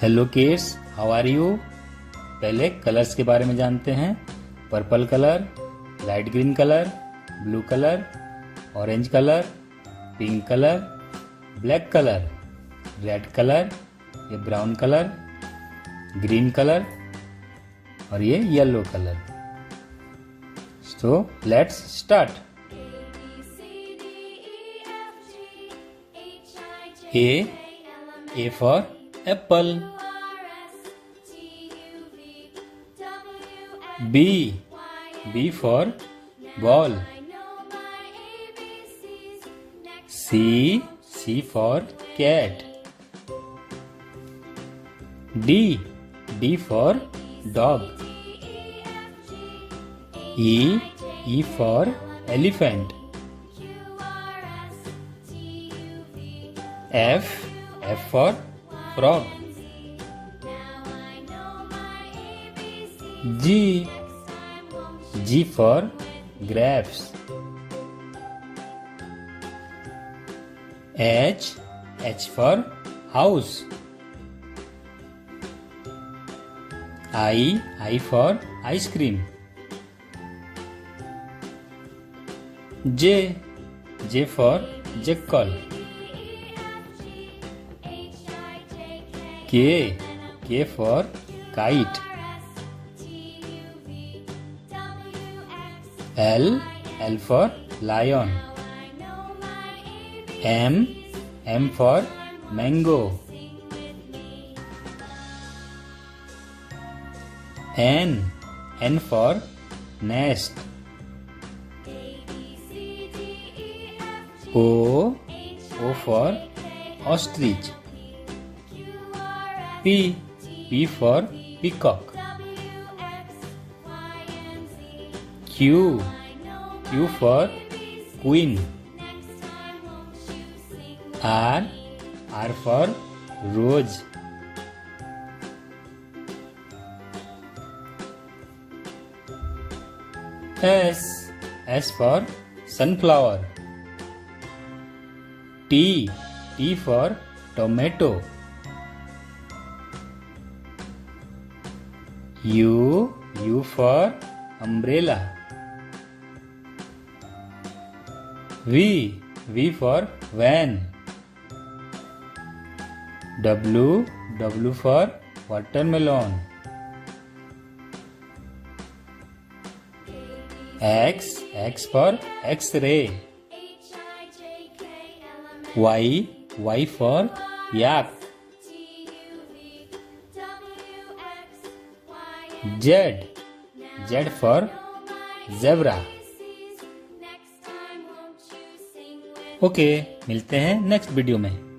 Hello kids, how are you. पहले colours के बारे में जानते हैं। Purple colour, light green colour, blue colour, orange colour, pink colour, black colour, red colour, ये ब्राउन कलर, ग्रीन कलर और ये yellow colour. So let's start. A for apple. B for ball. C for cat. D for dog. E for elephant. F for frog. G for grapes. H for house. I for ice cream. J for jackal. K for kite. L for lion. M for mango. N for nest. O for ostrich. P for peacock. Q for queen. R for rose. S for sunflower. T for tomato. U for umbrella. V for van. W for watermelon. X for X-ray. Y for yak. Z for zebra. Okay, मिलते हैं next video में।